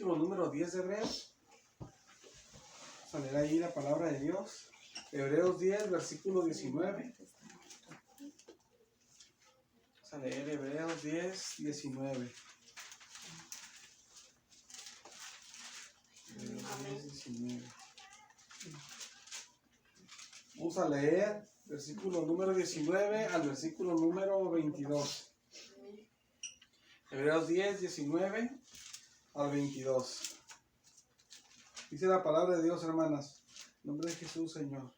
capítulo número 10 de Hebreos. Vamos a leer ahí la palabra de Dios. Hebreos 10, versículo 19. Vamos a leer Hebreos 10, 19. Hebreos 10, 19. Vamos a leer versículo número 19 al versículo número 22. Hebreos 10, 19 al 22. Dice la palabra de Dios, hermanas. En nombre de Jesús, Señor.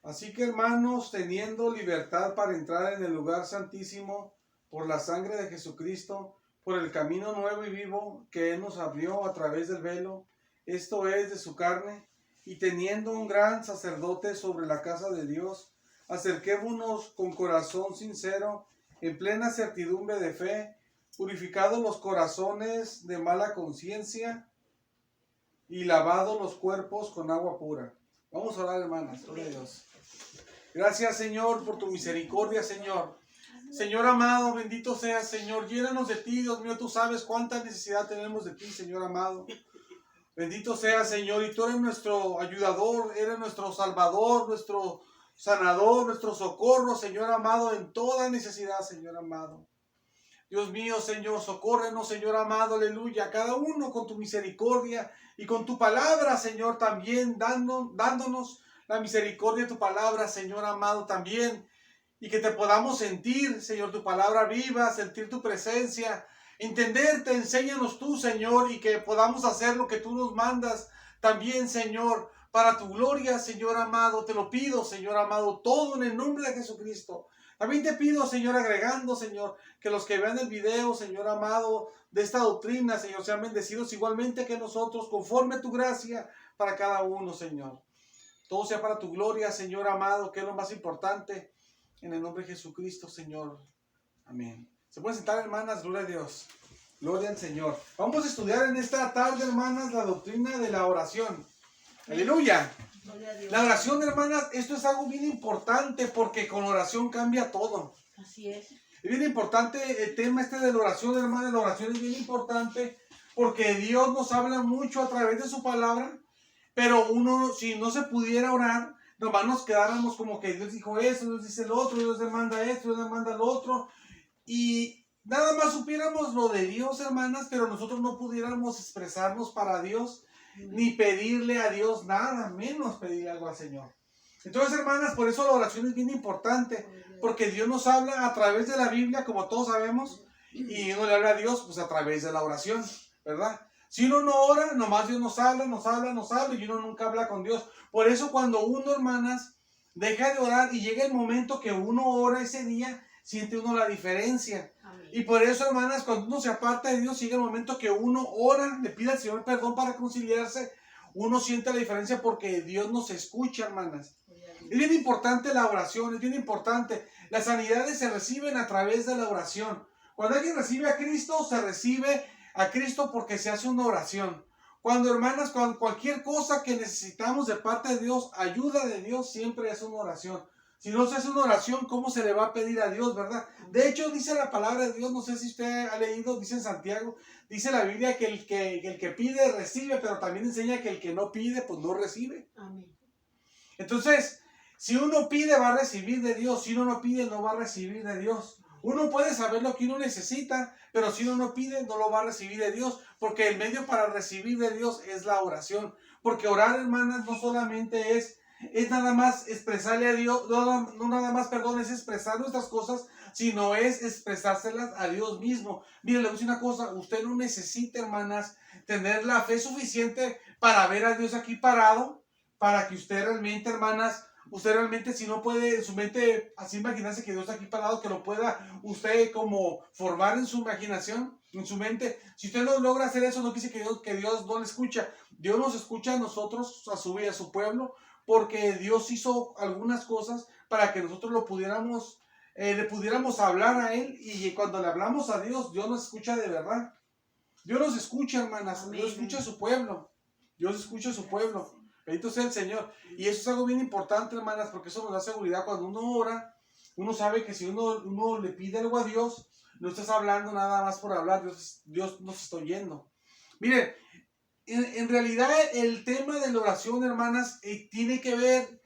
Así que, hermanos, teniendo libertad para entrar en el lugar santísimo por la sangre de Jesucristo, por el camino nuevo y vivo que Él nos abrió a través del velo, esto es, de su carne, y teniendo un gran sacerdote sobre la casa de Dios, acerquémonos con corazón sincero, en plena certidumbre de fe, purificados los corazones de mala conciencia y lavados los cuerpos con agua pura. Vamos a orar, hermanas. Gloria a Dios. Gracias, Señor, por tu misericordia, Señor. Señor amado, bendito seas, Señor. Llénanos de ti, Dios mío. Tú sabes cuánta necesidad tenemos de ti, Señor amado. Bendito seas, Señor. Y tú eres nuestro ayudador, eres nuestro salvador, nuestro sanador, nuestro socorro, Señor amado, en toda necesidad, Señor amado. Dios mío, Señor, socórrenos, Señor amado, aleluya, cada uno con tu misericordia y con tu palabra, Señor, también dándonos la misericordia de tu palabra, Señor amado, también, y que te podamos sentir, Señor, tu palabra viva, sentir tu presencia, entenderte, enséñanos tú, Señor, y que podamos hacer lo que tú nos mandas también, Señor, para tu gloria, Señor amado, te lo pido, Señor amado, todo en el nombre de Jesucristo. También te pido, Señor, agregando, Señor, que los que vean el video, Señor amado, de esta doctrina, Señor, sean bendecidos igualmente que nosotros, conforme a tu gracia para cada uno, Señor. Todo sea para tu gloria, Señor amado, que es lo más importante, en el nombre de Jesucristo, Señor. Amén. ¿Se pueden sentar, hermanas? Gloria a Dios. Gloria al Señor. Vamos a estudiar en esta tarde, hermanas, la doctrina de la oración. Aleluya. La oración, hermanas, esto es algo bien importante porque con oración cambia todo. Así es. Es bien importante el tema este de la oración, hermanas. La oración es bien importante porque Dios nos habla mucho a través de su palabra, pero uno, si no se pudiera orar, nomás nos quedáramos como que Dios dijo eso, Dios dice lo otro, Dios demanda esto, Dios demanda lo otro, y nada más supiéramos lo de Dios, hermanas, pero nosotros no pudiéramos expresarnos para Dios, ni pedirle a Dios nada, menos pedirle algo al Señor. Entonces, hermanas, por eso la oración es bien importante, porque Dios nos habla a través de la Biblia, como todos sabemos, y uno le habla a Dios pues a través de la oración, ¿verdad? Si uno no ora, nomás Dios nos habla, y uno nunca habla con Dios. Por eso cuando uno, hermanas, deja de orar y llega el momento que uno ora ese día, siente uno la diferencia. Amén. Y por eso, hermanas, cuando uno se aparta de Dios, llega el momento que uno ora, le pide al Señor perdón para reconciliarse, uno siente la diferencia porque Dios nos escucha, hermanas. Es bien importante la oración, es bien importante. Las sanidades se reciben a través de la oración. Cuando alguien recibe a Cristo, se recibe a Cristo porque se hace una oración. Cuando, hermanas, cualquier cosa que necesitamos de parte de Dios, ayuda de Dios, siempre es una oración. Si no se hace una oración, ¿cómo se le va a pedir a Dios, verdad? De hecho, dice la palabra de Dios, no sé si usted ha leído, dice en Santiago, dice la Biblia que el que pide, recibe, pero también enseña que el que no pide, pues no recibe. Amén. Entonces, si uno pide, va a recibir de Dios. Si uno no pide, no va a recibir de Dios. Uno puede saber lo que uno necesita, pero si uno no pide, no lo va a recibir de Dios, porque el medio para recibir de Dios es la oración. Porque orar, hermanas, no solamente es nada más expresarle a Dios, no nada más, perdón, es expresar nuestras cosas, sino es expresárselas a Dios mismo. Mire, le voy a decir una cosa, usted no necesita, hermanas, tener la fe suficiente para ver a Dios aquí parado, para que usted realmente, hermanas, usted realmente, si no puede en su mente así imaginarse que Dios está aquí parado, que lo pueda usted como formar en su imaginación, en su mente. Si usted no logra hacer eso, no quiere que Dios no le escucha. Dios nos escucha a nosotros, a su pueblo, porque Dios hizo algunas cosas para que nosotros lo pudiéramos, le pudiéramos hablar a Él, y cuando le hablamos a Dios, Dios nos escucha de verdad. Dios nos escucha, hermanas. Amén. Dios escucha a su pueblo. Dios escucha a su pueblo. Bendito sea el Señor. Y eso es algo bien importante, hermanas, porque eso nos da seguridad. Cuando uno ora, uno sabe que si uno le pide algo a Dios, no estás hablando nada más por hablar. Dios nos está oyendo. Miren, en realidad el tema de la oración, hermanas, tiene que ver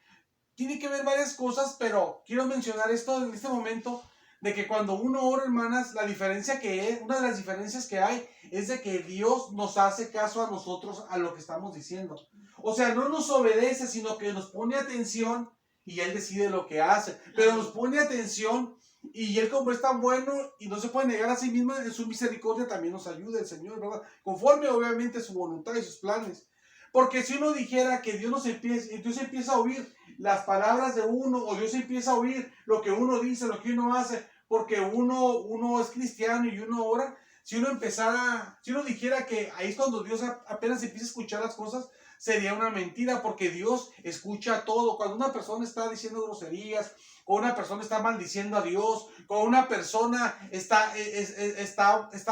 varias cosas, pero quiero mencionar esto en este momento, de que cuando uno ora, hermanas, una de las diferencias que hay es de que Dios nos hace caso a nosotros, a lo que estamos diciendo. O sea, no nos obedece, sino que nos pone atención y Él decide lo que hace. Pero nos pone atención y Él, como es tan bueno y no se puede negar a sí mismo, en su misericordia también nos ayuda el Señor, ¿verdad? Conforme obviamente a su voluntad y sus planes. Porque si uno dijera que Dios empieza a oír las palabras de uno, o Dios empieza a oír lo que uno dice, lo que uno hace, porque uno es cristiano y uno ora, si uno dijera que ahí es cuando Dios apenas empieza a escuchar las cosas, sería una mentira, porque Dios escucha todo. Cuando una persona está diciendo groserías, o una persona está maldiciendo a Dios, o una persona está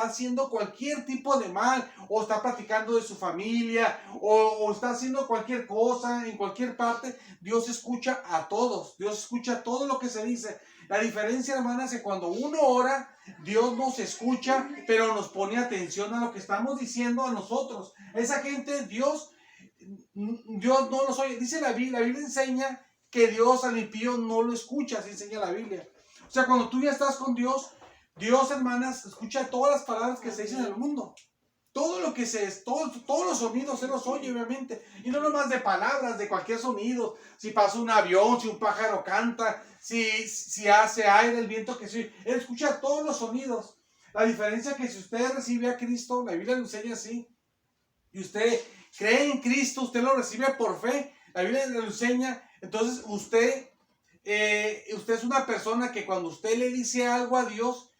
haciendo cualquier tipo de mal, o está platicando de su familia, o está haciendo cualquier cosa en cualquier parte, Dios escucha a todos, Dios escucha todo lo que se dice. La diferencia, hermanas, es que cuando uno ora, Dios nos escucha, pero nos pone atención a lo que estamos diciendo a nosotros. Esa gente, Dios no los oye. Dice la Biblia enseña que Dios al impío no lo escucha, así enseña la Biblia. O sea, cuando tú ya estás con Dios, Dios, hermanas, escucha todas las palabras que se dicen en el mundo. Todo lo que todos los sonidos Él los oye, obviamente. Y no nomás de palabras, de cualquier sonido. Si pasa un avión, si un pájaro canta, si hace aire, el viento que se... Él escucha todos los sonidos. La diferencia es que si usted recibe a Cristo, la Biblia lo enseña así, y usted cree en Cristo, usted lo recibe por fe, la Biblia lo enseña, entonces usted es una persona que cuando usted le dice algo a Dios,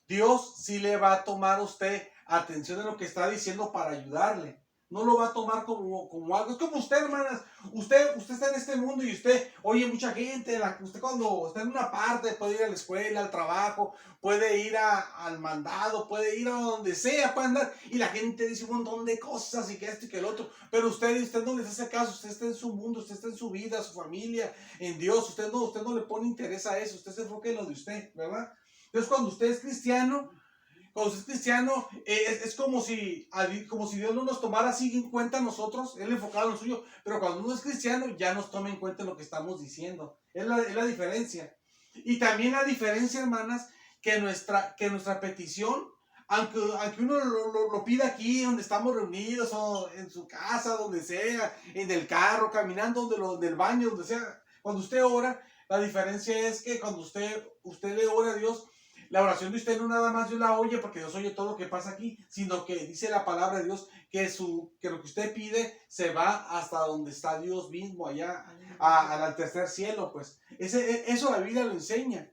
Dios sí le va a tomar a usted atención en lo que está diciendo para ayudarle. No lo va a tomar como algo. Es como usted, hermanas. Usted está en este mundo y usted oye mucha gente. Usted cuando está en una parte puede ir a la escuela, al trabajo, puede ir al mandado, puede ir a donde sea, puede andar. Y la gente dice un montón de cosas y que esto y que el otro. Pero usted no les hace caso. Usted está en su mundo, usted está en su vida, su familia, en Dios. Usted no le pone interés a eso. Usted se enfoca en lo de usted, ¿verdad? Entonces cuando usted es cristiano, es como si Dios no nos tomara así en cuenta a nosotros, Él enfocado en lo suyo, pero cuando uno es cristiano ya nos toma en cuenta lo que estamos diciendo. Es la diferencia. Y también la diferencia, hermanas, que nuestra petición, aunque uno lo pida aquí, donde estamos reunidos, o en su casa, donde sea, en el carro, caminando, del baño, donde sea, cuando usted ora, la diferencia es que cuando usted le ora a Dios, la oración de usted no nada más Dios la oye porque Dios oye todo lo que pasa aquí, sino que dice la palabra de Dios que lo que usted pide se va hasta donde está Dios mismo, allá al tercer cielo, pues. Eso la Biblia lo enseña.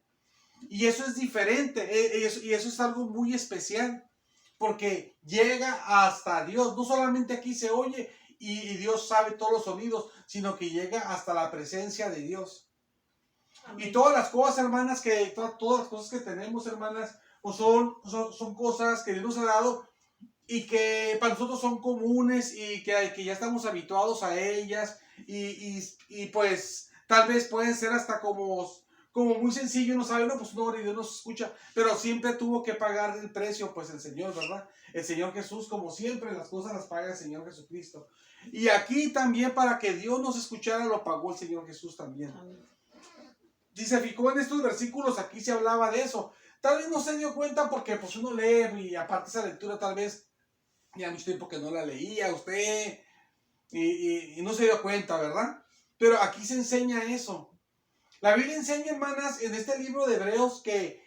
Y eso es diferente, y eso es algo muy especial, porque llega hasta Dios. No solamente aquí se oye y Dios sabe todos los sonidos, sino que llega hasta la presencia de Dios. Amén. Y todas las cosas, hermanas, todas las cosas que tenemos, hermanas, pues son cosas que Dios nos ha dado y que para nosotros son comunes y que ya estamos habituados a ellas y pues tal vez pueden ser hasta como muy sencillo, uno sabe, no, pues no, Dios nos escucha, pero siempre tuvo que pagar el precio, pues el Señor, ¿verdad? El Señor Jesús, como siempre, las cosas las paga el Señor Jesucristo. Y aquí también para que Dios nos escuchara, lo pagó el Señor Jesús también. Amén. Si se fijó en estos versículos, aquí se hablaba de eso. Tal vez no se dio cuenta porque pues uno lee y aparte esa lectura tal vez ya mucho tiempo que no la leía usted y no se dio cuenta, ¿verdad? Pero aquí se enseña eso. La Biblia enseña, hermanas, en este libro de Hebreos que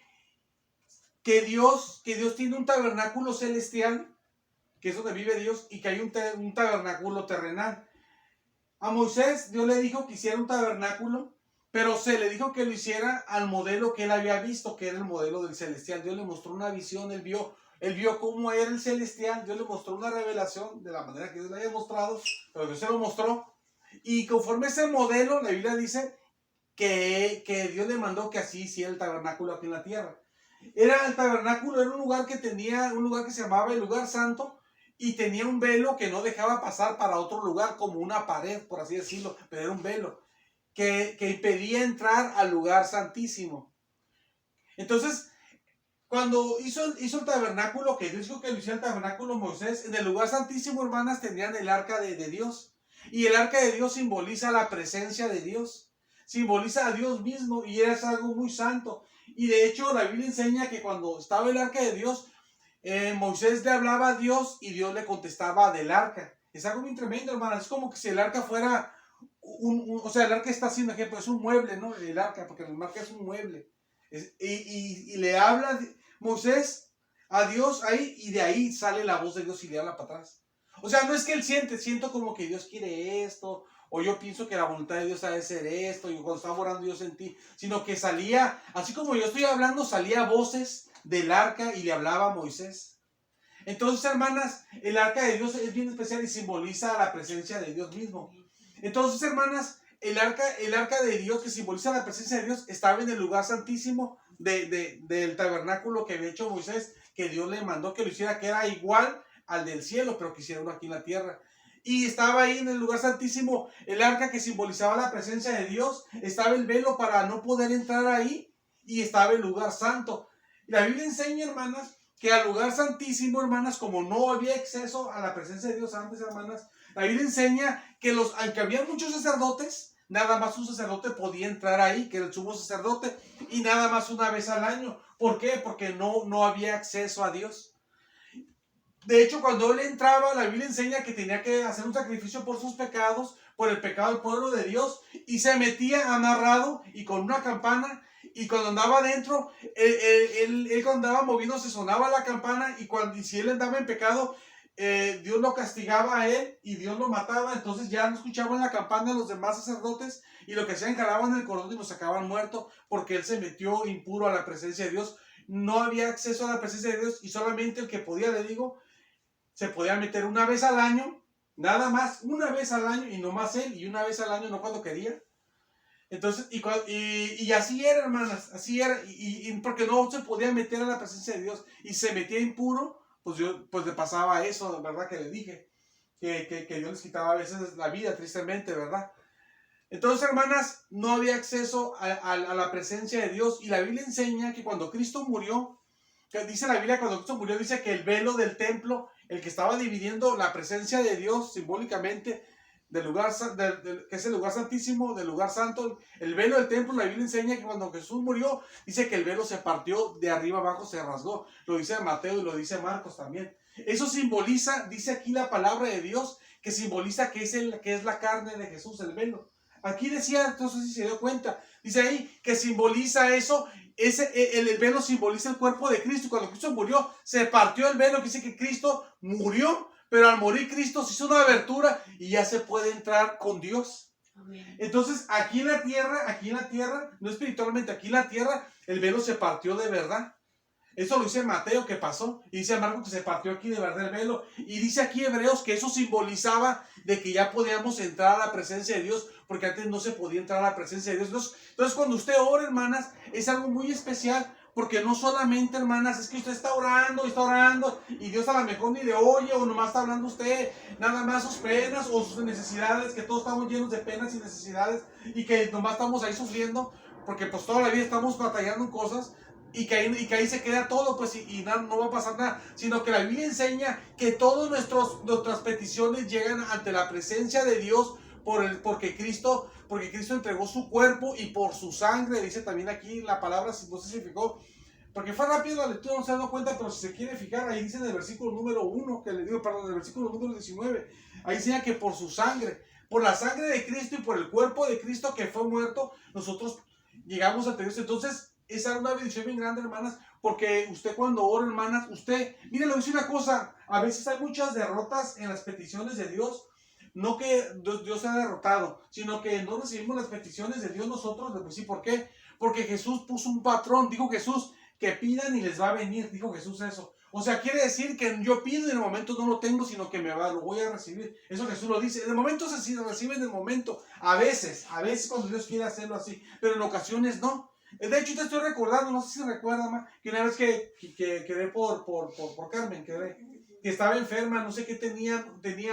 Dios tiene un tabernáculo celestial, que es donde vive Dios, y que hay un tabernáculo terrenal. A Moisés Dios le dijo que hiciera un tabernáculo, pero se le dijo que lo hiciera al modelo que él había visto, que era el modelo del celestial. Dios le mostró una visión, él vio cómo era el celestial, Dios le mostró una revelación de la manera que Dios le había mostrado, pero Dios se lo mostró. Y conforme ese modelo, la Biblia dice que Dios le mandó que así hiciera el tabernáculo aquí en la tierra. El tabernáculo era un lugar que se llamaba el lugar santo, y tenía un velo que no dejaba pasar para otro lugar, como una pared, por así decirlo, pero era un velo que impedía entrar al lugar santísimo. Entonces, Cuando hizo el tabernáculo, que Dios dijo que lo hiciera el tabernáculo Moisés, en el lugar santísimo, hermanas, tenían el arca de Dios. Y el arca de Dios simboliza la presencia de Dios. Simboliza a Dios mismo y es algo muy santo. Y de hecho la Biblia enseña que cuando estaba el arca de Dios, Moisés le hablaba a Dios y Dios le contestaba del arca. Es algo muy tremendo, hermanas. Es como que si el arca fuera o sea, el arca está haciendo ejemplo, es un mueble, ¿no? El arca, porque el arca es un mueble. Y le habla Moisés a Dios ahí, y de ahí sale la voz de Dios y le habla para atrás. O sea, no es que él siento como que Dios quiere esto, o yo pienso que la voluntad de Dios ha de ser esto, y cuando estaba orando yo sentí, sino que salía, así como yo estoy hablando, salía voces del arca y le hablaba a Moisés. Entonces, hermanas, el arca de Dios es bien especial y simboliza la presencia de Dios mismo. Entonces, hermanas, el arca de Dios, que simboliza la presencia de Dios, estaba en el lugar santísimo del tabernáculo que había hecho Moisés, que Dios le mandó que lo hiciera, que era igual al del cielo, pero que hiciera uno aquí en la tierra. Y estaba ahí en el lugar santísimo el arca que simbolizaba la presencia de Dios, estaba el velo para no poder entrar ahí, y estaba el lugar santo. La Biblia enseña, hermanas, que al lugar santísimo, hermanas, como no había acceso a la presencia de Dios antes, hermanas, la Biblia enseña que aunque había muchos sacerdotes, nada más un sacerdote podía entrar ahí, que era el sumo sacerdote, y nada más una vez al año. ¿Por qué? Porque no había acceso a Dios. De hecho, cuando él entraba, la Biblia enseña que tenía que hacer un sacrificio por sus pecados, por el pecado del pueblo de Dios, y se metía amarrado y con una campana, y cuando andaba adentro, él cuando andaba moviendo se sonaba la campana, y si él andaba en pecado, Dios lo castigaba a él y Dios lo mataba. Entonces ya no escuchaban la campana los demás sacerdotes, y lo que hacían, jalaban el cordón y lo sacaban muerto, porque él se metió impuro a la presencia de Dios. No había acceso a la presencia de Dios, y solamente el que podía, le digo, se podía meter una vez al año, nada más, una vez al año, y no más él, y una vez al año, no cuando quería. Entonces, y así era, hermanas, así era, y porque no se podía meter a la presencia de Dios, y se metía impuro, pues le pasaba eso, ¿verdad? Que le dije, que Dios les quitaba a veces la vida, tristemente, ¿verdad? Entonces, hermanas, no había acceso a la presencia de Dios, y la Biblia enseña que cuando Cristo murió, que dice la Biblia, cuando Cristo murió, dice que el velo del templo, el que estaba dividiendo la presencia de Dios simbólicamente del lugar, que es el lugar santísimo, del lugar santo, el velo del templo, la Biblia enseña que cuando Jesús murió, dice que el velo se partió de arriba abajo, se rasgó. Lo dice Mateo y lo dice Marcos también. Eso simboliza, dice aquí la palabra de Dios, que simboliza que es la carne de Jesús, el velo. Aquí decía, entonces si se dio cuenta, dice ahí que simboliza eso. El velo simboliza el cuerpo de Cristo. Cuando Cristo murió, se partió el velo, que dice que Cristo murió, pero al morir Cristo se hizo una abertura y ya se puede entrar con Dios. Amén. Entonces, aquí en la tierra, no espiritualmente, aquí en la tierra, el velo se partió de verdad. Eso lo dice Mateo que pasó, y dice Marcos que se partió aquí de verdad el velo, y dice aquí Hebreos que eso simbolizaba de que ya podíamos entrar a la presencia de Dios, porque antes no se podía entrar a la presencia de Dios. Entonces cuando usted ora, hermanas, es algo muy especial, porque no solamente, hermanas, es que usted está orando, y Dios a lo mejor ni le oye, o nomás está hablando usted nada más sus penas o sus necesidades, que todos estamos llenos de penas y necesidades, y que nomás estamos ahí sufriendo, porque pues toda la vida estamos batallando en cosas, y que ahí se queda todo, pues, y no va a pasar nada, sino que la Biblia enseña que todas nuestras peticiones llegan ante la presencia de Dios, porque Cristo entregó su cuerpo, y por su sangre, dice también aquí la palabra, no sé si se fijó, porque fue rápido la lectura, no se dan cuenta, pero si se quiere fijar, ahí dice en el versículo número 1, que le digo, perdón, en el versículo número 19, ahí enseña que por su sangre, por la sangre de Cristo y por el cuerpo de Cristo que fue muerto, nosotros llegamos a Dios. Entonces, esa es una bendición bien grande, hermanas, porque usted cuando ora, hermanas, mire, le voy a decir una cosa, a veces hay muchas derrotas en las peticiones de Dios, no que Dios sea derrotado, sino que no recibimos las peticiones de Dios nosotros. Pues sí, ¿por qué? Porque Jesús puso un patrón, dijo Jesús, que pidan y les va a venir, dijo Jesús eso. O sea, quiere decir que yo pido y en el momento no lo tengo, sino que lo voy a recibir. Eso Jesús lo dice. En el momento se recibe en el momento. A veces cuando Dios quiere hacerlo así, pero en ocasiones no. De hecho, te estoy recordando, no sé si recuerdas, que una vez que quedé por Carmen, que estaba enferma, no sé qué tenía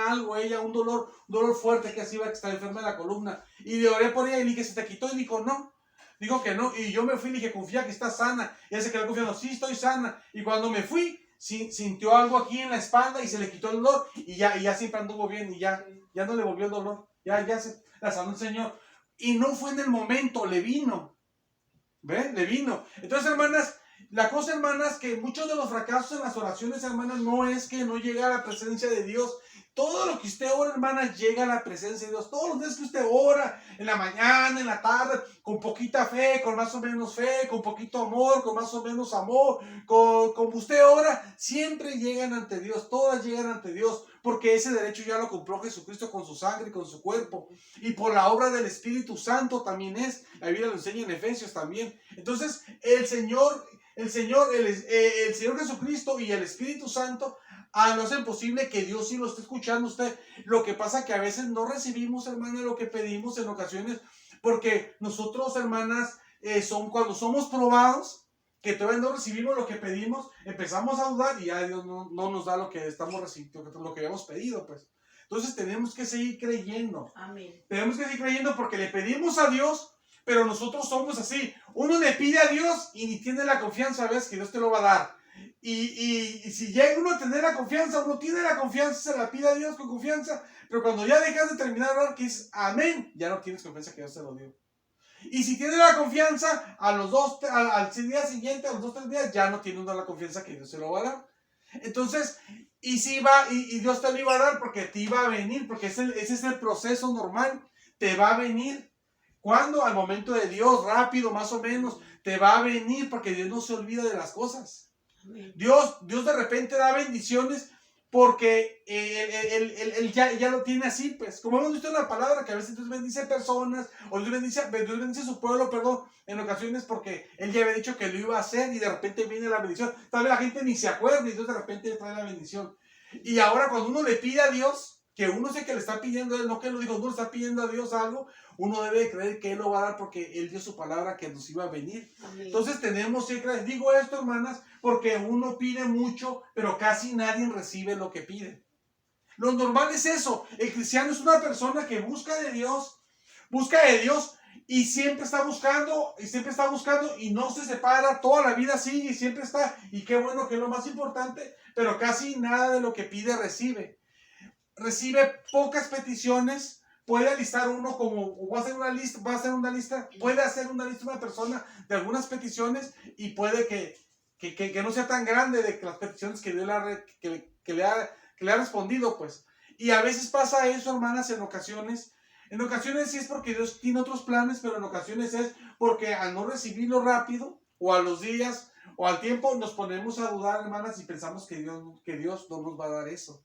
algo ella, un dolor fuerte que hacía, que estaba enferma de la columna. Y le oré por ella y le dije, ¿se te quitó? Y dijo, no. Dijo que no, y yo me fui y le dije, confía que está sana. Y ella se quedó confiando, sí, estoy sana. Y cuando me fui, sintió algo aquí en la espalda y se le quitó el dolor. Y ya siempre anduvo bien y ya no le volvió el dolor. Ya se la sanó el Señor. Y no fue en el momento, le vino. ¿Ven? Le vino. Entonces, hermanas, la cosa, hermanas, que muchos de los fracasos en las oraciones, hermanas, no es que no llega a la presencia de Dios. Todo lo que usted ora, hermana, llega a la presencia de Dios. Todos los días que usted ora, en la mañana, en la tarde, con poquita fe, con más o menos fe, con poquito amor, con más o menos amor, como usted ora, siempre llegan ante Dios. Todas llegan ante Dios, porque ese derecho ya lo compró Jesucristo con su sangre y con su cuerpo. Y por la obra del Espíritu Santo también es. La Biblia lo enseña en Efesios también. Entonces, el Señor Jesucristo y el Espíritu Santo no hacen posible que Dios sí lo esté escuchando usted. Lo que pasa que a veces no recibimos, hermana, lo que pedimos en ocasiones, porque nosotros, hermanas, cuando somos probados, que todavía no recibimos lo que pedimos, empezamos a dudar y ya Dios no nos da lo que estamos recibiendo, lo que habíamos pedido, pues. Entonces tenemos que seguir creyendo. Amén. Tenemos que seguir creyendo porque le pedimos a Dios, pero nosotros somos así. Uno le pide a Dios y ni tiene la confianza, ¿ves? Que Dios te lo va a dar. Y si llega uno a tener la confianza, uno tiene la confianza, se la pide a Dios con confianza, pero cuando ya dejas de terminar de orar, que es amén, ya no tienes confianza que Dios te lo dio. Y si tienes la confianza, al día siguiente, a los 2-3 días, ya no tiene uno la confianza que Dios se lo va a dar. Entonces, y Dios te lo iba a dar porque te iba a venir, porque ese es el proceso normal, te va a venir. ¿Cuándo? Al momento de Dios, rápido, más o menos, te va a venir porque Dios no se olvida de las cosas. Dios de repente da bendiciones porque él ya lo tiene así, pues. Como hemos visto en la palabra, que a veces Dios bendice personas, o Dios bendice a su pueblo, perdón, en ocasiones porque Él ya había dicho que lo iba a hacer y de repente viene la bendición. Tal vez la gente ni se acuerda y Dios de repente trae la bendición. Y ahora cuando uno le pide a Dios, que uno sé que le está pidiendo a Él, no que lo dijo, uno le está pidiendo a Dios algo, uno debe creer que Él lo va a dar porque Él dio su palabra que nos iba a venir. Amén. Entonces tenemos que creer. Digo esto, hermanas, porque uno pide mucho, pero casi nadie recibe lo que pide. Lo normal es eso. El cristiano es una persona que busca de Dios y siempre está buscando y no se separa, toda la vida sigue y siempre está. Y qué bueno, que es lo más importante, pero casi nada de lo que pide recibe. Recibe pocas peticiones. Puede alistar uno puede hacer una lista una persona de algunas peticiones y puede que no sea tan grande de las peticiones que Dios le ha respondido, pues. Y a veces pasa eso, hermanas, en ocasiones sí es porque Dios tiene otros planes, pero en ocasiones es porque al no recibirlo rápido, o a los días, o al tiempo, nos ponemos a dudar, hermanas, y pensamos que Dios no nos va a dar eso.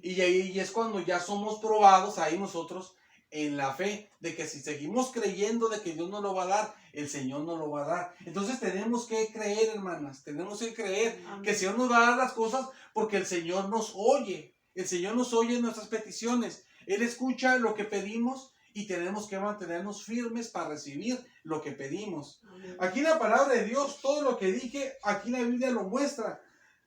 Y es cuando ya somos probados ahí nosotros en la fe, de que si seguimos creyendo de que Dios nos lo va a dar, el Señor nos lo va a dar. Entonces tenemos que creer, hermanas, tenemos que creer. Amén. Que el Señor nos va a dar las cosas porque el Señor nos oye. El Señor nos oye en nuestras peticiones. Él escucha lo que pedimos y tenemos que mantenernos firmes para recibir lo que pedimos. Amén. Aquí la palabra de Dios, todo lo que dije, aquí la Biblia lo muestra.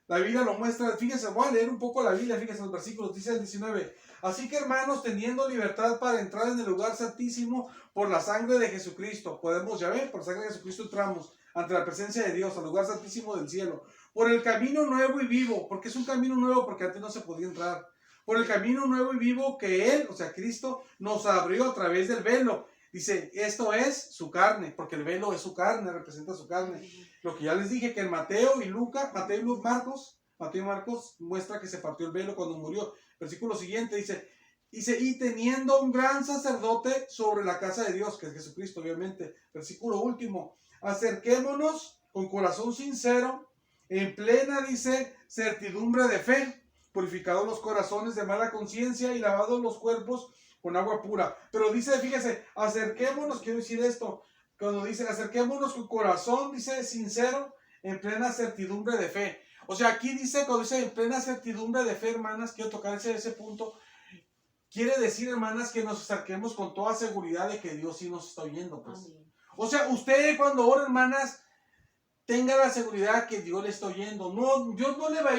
La Biblia lo muestra. Fíjense, voy a leer un poco la Biblia, fíjense los versículos, dice el 19. Así que, hermanos, teniendo libertad para entrar en el lugar santísimo por la sangre de Jesucristo, podemos, ya ver, por la sangre de Jesucristo entramos ante la presencia de Dios, al lugar santísimo del cielo, por el camino nuevo y vivo, porque es un camino nuevo, porque antes no se podía entrar, por el camino nuevo y vivo que Él, o sea, Cristo, nos abrió a través del velo. Dice, esto es su carne, porque el velo es su carne, representa su carne. Lo que ya les dije, que en Mateo y Marcos muestra que se partió el velo cuando murió. Versículo siguiente dice, y teniendo un gran sacerdote sobre la casa de Dios, que es Jesucristo, obviamente. Versículo último, acerquémonos con corazón sincero, en plena, dice, certidumbre de fe, purificados los corazones de mala conciencia y lavados los cuerpos con agua pura. Pero dice, fíjese, acerquémonos, quiero decir esto, cuando dice acerquémonos con corazón, dice sincero, en plena certidumbre de fe. O sea, aquí dice, cuando dice en plena certidumbre de fe, hermanas, quiero tocar ese punto. Quiere decir, hermanas, que nos acerquemos con toda seguridad de que Dios sí nos está oyendo, pues. O sea, usted cuando ora, hermanas, tenga la seguridad que Dios le está oyendo. No, Dios no la va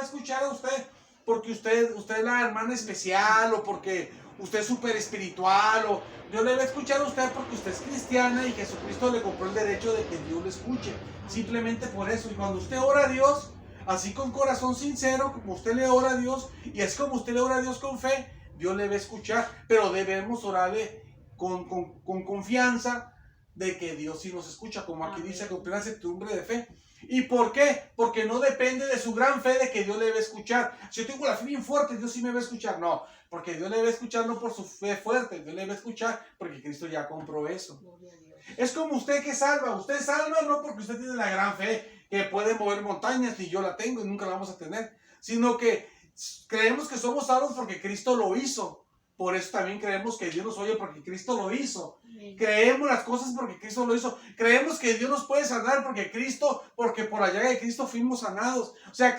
a escuchar a usted, porque usted es la hermana especial, o porque usted es súper espiritual, o Dios le va a escuchar a usted porque usted es cristiana y Jesucristo le compró el derecho de que Dios le escuche. Simplemente por eso. Y cuando usted ora a Dios, así con corazón sincero, como usted le ora a Dios, y es como usted le ora a Dios con fe, Dios le va a escuchar. Pero debemos orarle con confianza de que Dios sí nos escucha, como aquí dice, con plena certidumbre de fe. ¿Y por qué? Porque no depende de su gran fe de que Dios le va a escuchar. Si yo tengo la fe bien fuerte, Dios sí me va a escuchar. No, porque Dios le va a escuchar no por su fe fuerte, Dios le va a escuchar porque Cristo ya compró eso. Es como usted que salva. Usted salva no porque usted tiene la gran fe que puede mover montañas, ni yo la tengo y nunca la vamos a tener, sino que creemos que somos salvos porque Cristo lo hizo. Por eso también creemos que Dios nos oye porque Cristo lo hizo. Creemos las cosas porque Cristo lo hizo. Creemos que Dios nos puede sanar porque por la llaga de Cristo fuimos sanados. O sea,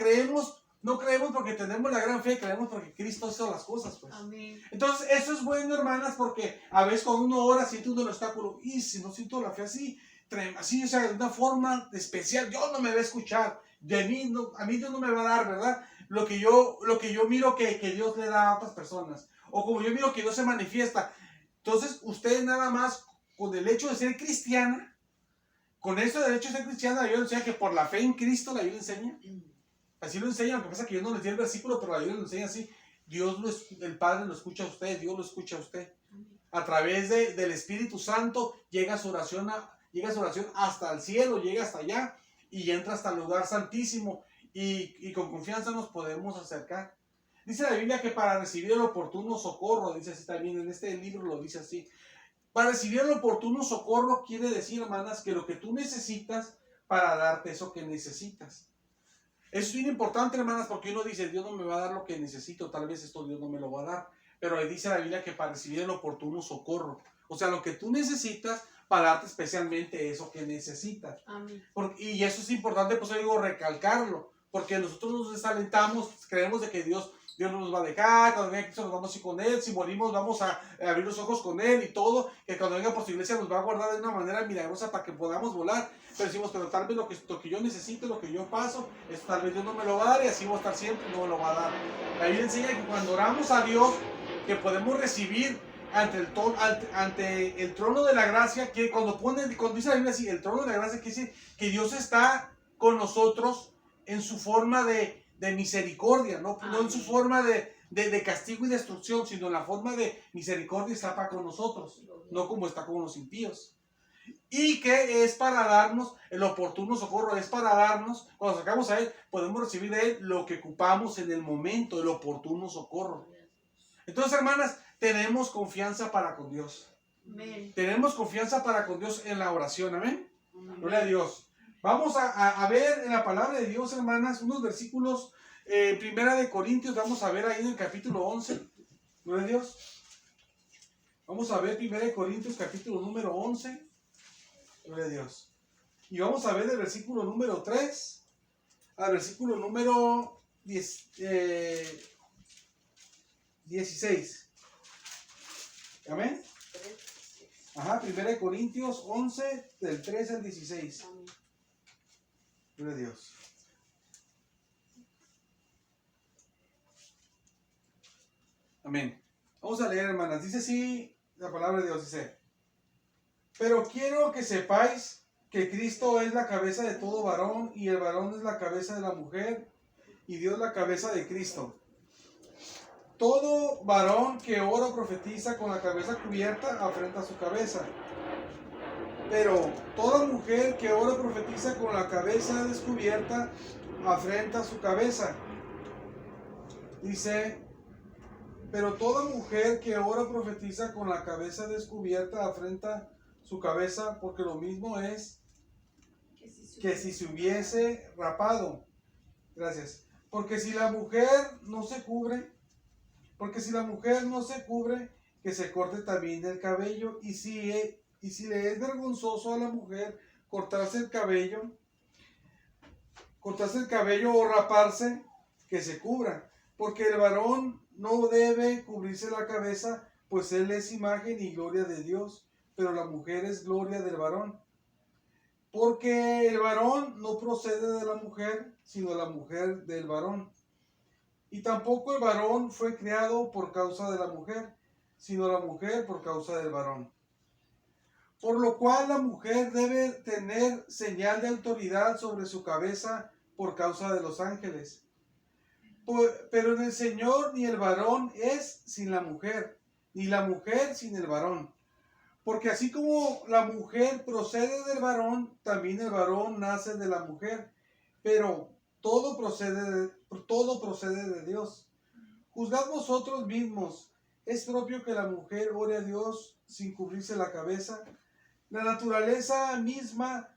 no creemos porque tenemos la gran fe, creemos porque Cristo hizo las cosas, pues. Amén. Entonces, eso es bueno, hermanas, porque a veces cuando uno ora siente un obstáculo. Y si no siento la fe así, o sea, de una forma especial, Dios no me va a escuchar. A mí Dios no me va a dar, ¿verdad? Lo que yo miro que Dios le da a otras personas. O como yo miro que Dios se manifiesta. Entonces, usted nada más, con el hecho de ser cristiana, con eso del hecho de ser cristiana, la Biblia enseña que por la fe en Cristo, la Biblia enseña. Así lo enseña, lo que pasa es que yo no les di el versículo, pero la Biblia lo enseña así. El Padre lo escucha a usted, Dios lo escucha a usted. A través del Espíritu Santo llega su oración hasta el cielo, llega hasta allá y entra hasta el lugar santísimo y con confianza nos podemos acercar. Dice la Biblia que para recibir el oportuno socorro, dice así también, en este libro lo dice así. Para recibir el oportuno socorro quiere decir, hermanas, que lo que tú necesitas para darte eso que necesitas. Eso es bien importante, hermanas, porque uno dice, Dios no me va a dar lo que necesito, tal vez esto Dios no me lo va a dar. Pero ahí dice la Biblia que para recibir el oportuno socorro. O sea, lo que tú necesitas para darte especialmente eso que necesitas. Amén. Y eso es importante, pues yo digo, recalcarlo. Porque nosotros nos desalentamos, creemos de que Dios no nos va a dejar, cuando venga Cristo nos vamos a ir con Él, si morimos vamos a abrir los ojos con Él y todo, que cuando venga por su iglesia nos va a guardar de una manera milagrosa para que podamos volar. Pero decimos, pero tal vez lo que yo necesito, lo que yo paso, eso tal vez Dios no me lo va a dar y así voy a estar siempre, no me lo va a dar. La Biblia enseña que cuando oramos a Dios, que podemos recibir ante el trono de la gracia, que cuando dice la Biblia así, el trono de la gracia, quiere decir que Dios está con nosotros en su forma de misericordia, no en su forma de castigo y destrucción, sino en la forma de misericordia está para con nosotros, no como está con los impíos. Y que es para darnos el oportuno socorro, es para darnos, cuando sacamos a Él, podemos recibir de Él lo que ocupamos en el momento, el oportuno socorro. Entonces, hermanas, tenemos confianza para con Dios. Amén. Tenemos confianza para con Dios en la oración, amén. Gloria a Dios. Vamos a ver en la palabra de Dios, hermanas, unos versículos, Primera de Corintios, vamos a ver ahí en el capítulo 11. Gloria a Dios. Vamos a ver Primera de Corintios, capítulo número 11. Gloria a Dios. Y vamos a ver del versículo número 3 al versículo número 16. Amén. Ajá, 1 Corintios 11, del 3 al 16. Amén. Gloria a Dios. Amén. Vamos a leer, hermanas. Dice así la palabra de Dios, dice: pero quiero que sepáis que Cristo es la cabeza de todo varón, y el varón es la cabeza de la mujer, y Dios la cabeza de Cristo. Todo varón que ora o profetiza con la cabeza cubierta afrenta su cabeza. Pero toda mujer que ora o profetiza con la cabeza descubierta afrenta su cabeza. Dice, pero toda mujer que ora o profetiza con la cabeza descubierta afrenta su cabeza, porque lo mismo es que si se hubiese rapado. Gracias. Porque si la mujer no se cubre, que se corte también el cabello. Y si le es vergonzoso a la mujer cortarse el cabello o raparse, que se cubra. Porque el varón no debe cubrirse la cabeza, pues él es imagen y gloria de Dios, pero la mujer es gloria del varón. Porque el varón no procede de la mujer, sino la mujer del varón. Y tampoco el varón fue creado por causa de la mujer, sino la mujer por causa del varón. Por lo cual la mujer debe tener señal de autoridad sobre su cabeza por causa de los ángeles. Pero en el Señor ni el varón es sin la mujer, ni la mujer sin el varón. Porque así como la mujer procede del varón, también el varón nace de la mujer. Pero todo procede de Dios. Juzgad vosotros mismos. ¿Es propio que la mujer ore a Dios sin cubrirse la cabeza? La naturaleza misma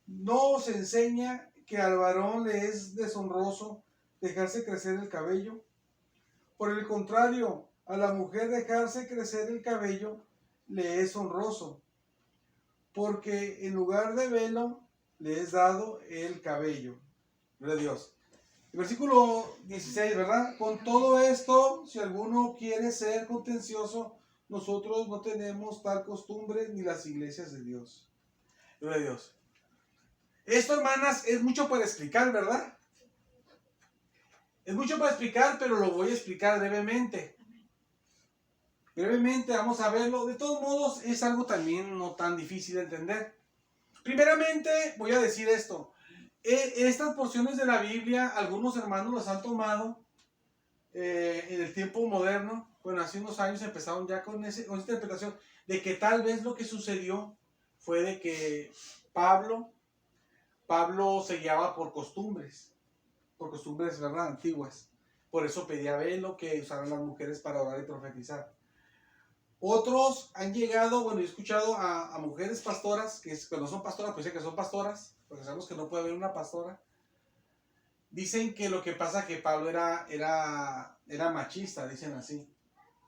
no os enseña que al varón le es deshonroso dejarse crecer el cabello. Por el contrario, a la mujer dejarse crecer el cabello le es honroso, porque en lugar de velo le es dado el cabello. Gloria a Dios. El versículo 16, ¿verdad? Con todo esto, si alguno quiere ser contencioso, nosotros no tenemos tal costumbre ni las iglesias de Dios. Gloria a Dios. Esto, hermanas, es mucho para explicar, ¿verdad? Es mucho para explicar, pero lo voy a explicar brevemente. Brevemente vamos a verlo. De todos modos, es algo también no tan difícil de entender. Primeramente, voy a decir esto. Estas porciones de la Biblia, algunos hermanos las han tomado en el tiempo moderno. Bueno, hace unos años empezaron ya con esa interpretación de que tal vez lo que sucedió fue de que Pablo se guiaba por costumbres, ¿verdad? Antiguas. Por eso pedía velo que usaran las mujeres para orar y profetizar. Otros han llegado, bueno, he escuchado a mujeres pastoras, que no son pastoras, pues dicen que son pastoras, porque sabemos que no puede haber una pastora. Dicen que lo que pasa es que Pablo era machista, dicen así.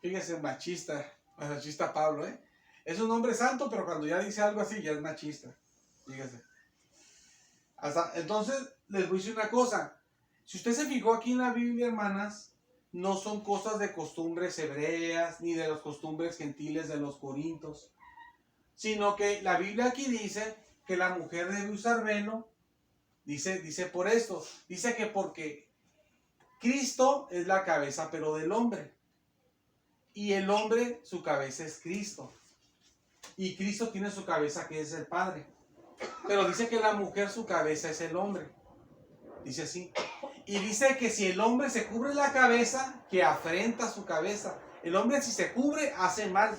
Fíjense, machista Pablo, ¿eh? Es un hombre santo, pero cuando ya dice algo así, ya es machista. Fíjense. Entonces, les voy a decir una cosa. Si usted se fijó aquí en la Biblia, hermanas, no son cosas de costumbres hebreas, ni de las costumbres gentiles de los corintios, sino que la Biblia aquí dice que la mujer debe usar velo. Dice por esto, dice que porque Cristo es la cabeza, pero del hombre. Y el hombre, su cabeza es Cristo. Y Cristo tiene su cabeza, que es el Padre. Pero dice que la mujer, su cabeza es el hombre. Dice así. Y dice que si el hombre se cubre la cabeza, que afrenta su cabeza. El hombre, si se cubre, hace mal.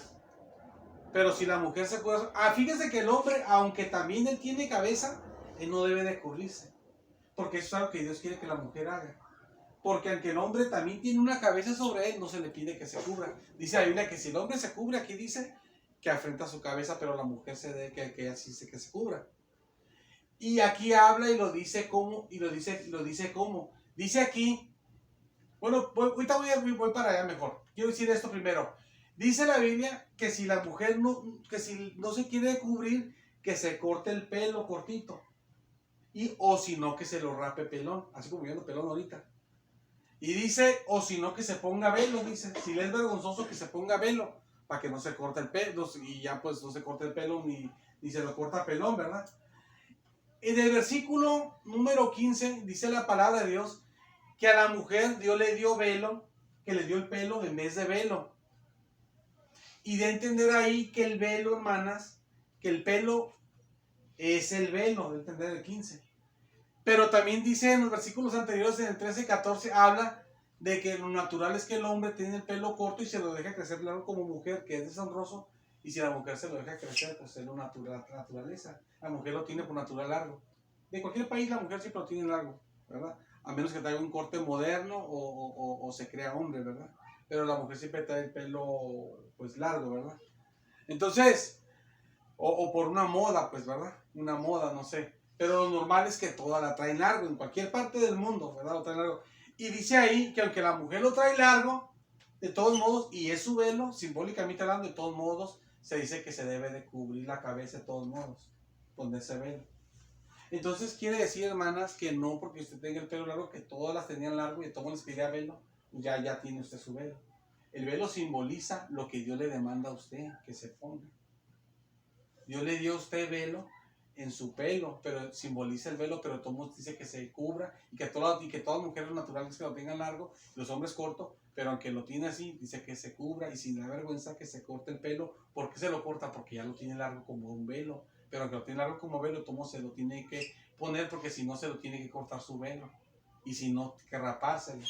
Pero si la mujer se cubre... fíjense que el hombre, aunque también él tiene cabeza, él no debe de cubrirse. Porque eso es algo que Dios quiere que la mujer haga. Porque aunque el hombre también tiene una cabeza sobre él, no se le pide que se cubra. Dice la Biblia que si el hombre se cubre, aquí dice que afrenta su cabeza, pero la mujer se debe que así se cubra. Y aquí habla y lo dice cómo, Dice aquí, bueno, ahorita voy para allá mejor. Quiero decir esto primero. Dice la Biblia que si la mujer si no se quiere cubrir, que se corte el pelo cortito. O si no, que se lo rape pelón, así como yo ando pelón ahorita. Y dice, o si no, que se ponga velo, dice. Si le es vergonzoso, que se ponga velo, para que no se corte el pelo, y ya pues no se corte el pelo, ni se lo corta pelón, ¿verdad? En el versículo número 15 dice la palabra de Dios que a la mujer Dios le dio velo, que le dio el pelo en vez de velo. Y de entender ahí que el velo, hermanas, que el pelo es el velo, de entender el 15. Pero también dice en los versículos anteriores, en el 13 y 14, habla de que lo natural es que el hombre tiene el pelo corto y se lo deja crecer largo como mujer, que es deshonroso. Y si la mujer se lo deja crecer, pues es lo naturaleza. La mujer lo tiene por natural largo. De cualquier país la mujer siempre lo tiene largo, ¿verdad? A menos que traiga un corte moderno o se crea hombre, ¿verdad? Pero la mujer siempre trae el pelo pues largo, ¿verdad? Entonces, o por una moda, pues, ¿verdad? Una moda, no sé. Pero lo normal es que toda la traen largo, en cualquier parte del mundo, ¿verdad? Lo traen largo. Y dice ahí que aunque la mujer lo trae largo, de todos modos, y es su velo, simbólicamente hablando, de todos modos, se dice que se debe de cubrir la cabeza de todos modos, con ese velo. Entonces quiere decir, hermanas, que no porque usted tenga el pelo largo, que todas las tenían largo y de todos les pedía velo, ya tiene usted su velo. El velo simboliza lo que Dios le demanda a usted que se ponga. Dios le dio a usted velo en su pelo, pero simboliza el velo, pero todo dice que se cubra y que todas las mujeres naturales que lo tengan largo, los hombres corto, pero aunque lo tiene así, dice que se cubra y sin la vergüenza que se corte el pelo. ¿Por qué se lo corta? Porque ya lo tiene largo como un velo, pero aunque lo tiene largo como velo, todo se lo tiene que poner porque si no se lo tiene que cortar su velo y si no, que rapárselo,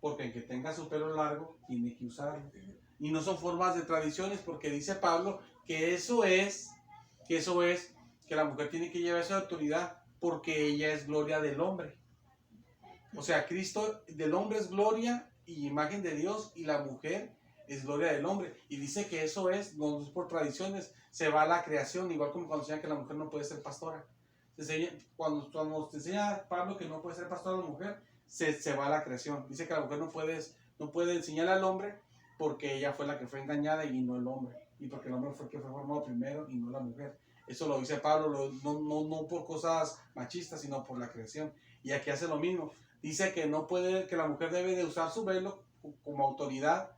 porque aunque tenga su pelo largo, tiene que usarlo. Y no son formas de tradiciones, porque dice Pablo que eso es que la mujer tiene que llevar esa autoridad porque ella es gloria del hombre. O sea, Cristo del hombre es gloria y imagen de Dios y la mujer es gloria del hombre. Y dice que eso no es por tradiciones, se va a la creación, igual como cuando enseña que la mujer no puede ser pastora. Cuando te enseña Pablo que no puede ser pastora la mujer, se va a la creación. Dice que la mujer no puede enseñar al hombre porque ella fue la que fue engañada y no el hombre. Y porque el hombre fue el que fue formado primero y no la mujer. Eso lo dice Pablo, no por cosas machistas, sino por la creación. Y aquí hace lo mismo. Dice que que la mujer debe de usar su velo como autoridad,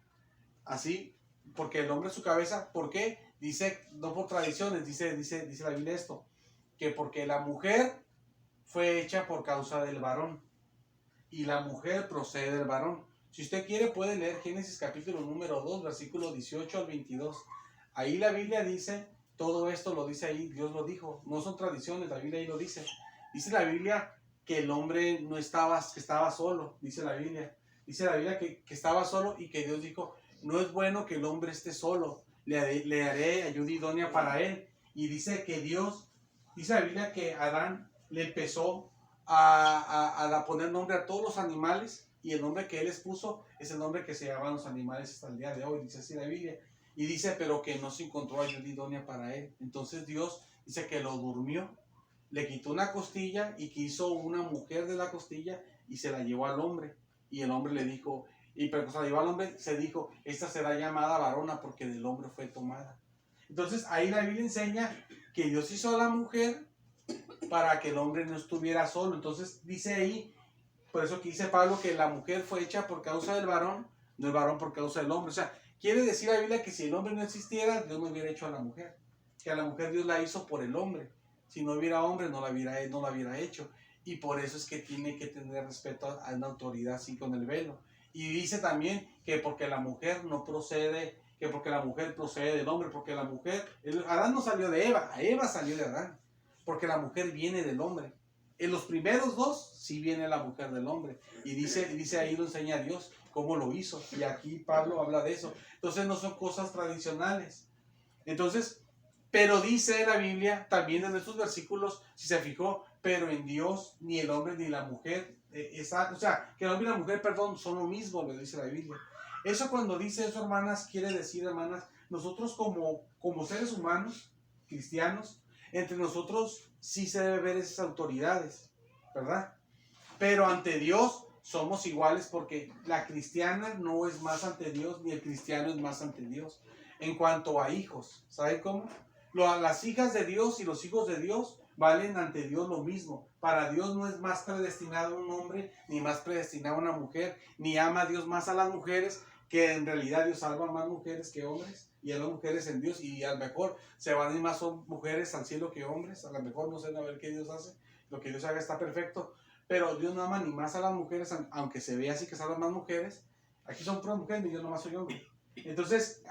así, porque el hombre es su cabeza. ¿Por qué? Dice, no por tradiciones, dice la Biblia esto, que porque la mujer fue hecha por causa del varón y la mujer procede del varón. Si usted quiere puede leer Génesis capítulo número 2, versículo 18 al 22. Ahí la Biblia dice, todo esto lo dice ahí, Dios lo dijo, no son tradiciones, la Biblia ahí lo dice. Dice la Biblia que el hombre que estaba solo, dice la Biblia. Dice la Biblia que estaba solo y que Dios dijo, no es bueno que el hombre esté solo, le haré ayuda idónea para él. Y dice que dice la Biblia que Adán le empezó a poner nombre a todos los animales y el nombre que él les puso es el nombre que se llaman los animales hasta el día de hoy, dice así la Biblia. Y dice, pero que no se encontró ayuda idónea para él. Entonces Dios dice que lo durmió, le quitó una costilla y que hizo una mujer de la costilla y se la llevó al hombre. Y el hombre le dijo, pero se la llevó al hombre, se dijo, esta será llamada varona porque del hombre fue tomada. Entonces ahí la Biblia enseña que Dios hizo a la mujer para que el hombre no estuviera solo. Entonces dice ahí, por eso que dice Pablo que la mujer fue hecha por causa del varón, no el varón por causa del hombre. O sea, quiere decir la Biblia que si el hombre no existiera, Dios no hubiera hecho a la mujer. Que a la mujer Dios la hizo por el hombre. Si no hubiera hombre, no la hubiera hecho. Y por eso es que tiene que tener respeto a una autoridad así con el velo. Y dice también que porque la mujer no procede, que porque la mujer procede del hombre, porque la mujer, Adán no salió de Eva salió de Adán. Porque la mujer viene del hombre. En los primeros dos sí viene la mujer del hombre. Y dice ahí lo enseña Dios cómo lo hizo. Y aquí Pablo habla de eso. Entonces no son cosas tradicionales. Entonces, pero dice la Biblia también en estos versículos, si se fijó, pero en Dios ni el hombre ni la mujer, o sea, que el hombre y la mujer, perdón, son lo mismo, lo dice la Biblia. Eso cuando dice eso, hermanas, quiere decir, hermanas, nosotros como seres humanos, cristianos, entre nosotros sí se debe ver esas autoridades, ¿verdad? Pero ante Dios somos iguales porque la cristiana no es más ante Dios ni el cristiano es más ante Dios. En cuanto a hijos, ¿saben cómo? Las hijas de Dios y los hijos de Dios valen ante Dios lo mismo. Para Dios no es más predestinado un hombre ni más predestinado una mujer, ni ama a Dios más a las mujeres, que en realidad Dios salva más mujeres que hombres y a las mujeres en Dios, y a lo mejor se van a ir más mujeres al cielo que hombres. A lo mejor no sé a ver qué Dios hace, lo que Dios haga está perfecto, pero Dios no ama ni más a las mujeres, aunque se ve así que salvan más mujeres. Aquí son puras mujeres y yo nomás soy hombre. Entonces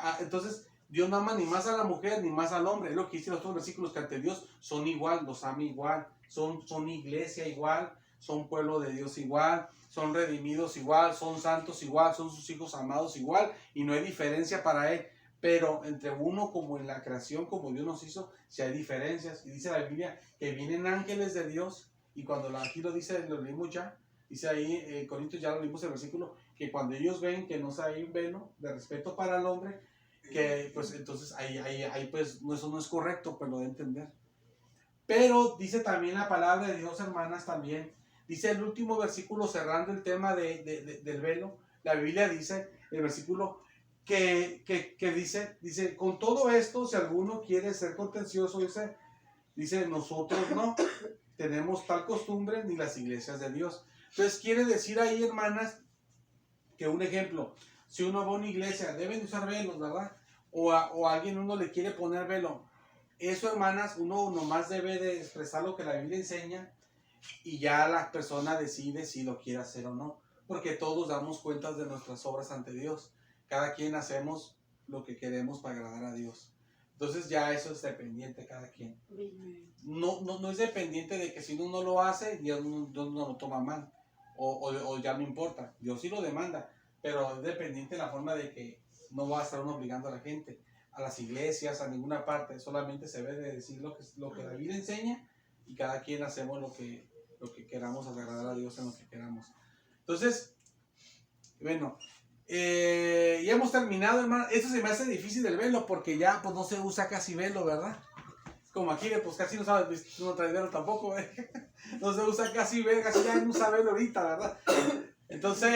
Dios no ama ni más a la mujer ni más al hombre. Es lo que dicen los otros versículos, que ante Dios son igual, los ama igual, son iglesia igual, son pueblo de Dios igual, son redimidos igual, son santos igual, son sus hijos amados igual, y no hay diferencia para él. Pero entre uno, como en la creación, como Dios nos hizo, sí hay diferencias. Y dice la Biblia que vienen ángeles de Dios, y cuando aquí lo dice, lo leímos ya, dice ahí en Corintios, ya lo leímos el versículo, que cuando ellos ven que no hay un velo de respeto para el hombre, que pues entonces ahí pues eso no es correcto, pues lo de entender. Pero dice también la palabra de Dios, hermanas, también dice el último versículo cerrando el tema del velo. La Biblia dice, el versículo que dice, con todo esto, si alguno quiere ser contencioso, dice nosotros no tenemos tal costumbre ni las iglesias de Dios. Entonces quiere decir ahí, hermanas, que un ejemplo, si uno va a una iglesia, deben usar velos, ¿verdad? O a alguien uno le quiere poner velo. eso, hermanas, uno nomás debe de expresar lo que la Biblia enseña y ya la persona decide si lo quiere hacer o no. Porque todos damos cuentas de nuestras obras ante Dios. Cada quien hacemos lo que queremos para agradar a Dios. Entonces ya eso es dependiente de cada quien. No es dependiente de que si uno no lo hace, Dios no lo toma mal. O ya no importa. Dios sí lo demanda. Pero es dependiente de la forma de que no va a estar uno obligando a la gente, a las iglesias, a ninguna parte. Solamente se debe de decir lo que la Biblia enseña y cada quien hacemos lo que queramos, agradar a Dios en lo que queramos. Entonces, bueno, ya hemos terminado, hermano. Esto se me hace difícil del velo porque ya pues no se usa casi velo, ¿verdad? Como aquí, pues casi no sabes, no traes velo tampoco, ¿eh? No se usa casi velo, casi ya no usa velo ahorita, ¿verdad? Entonces...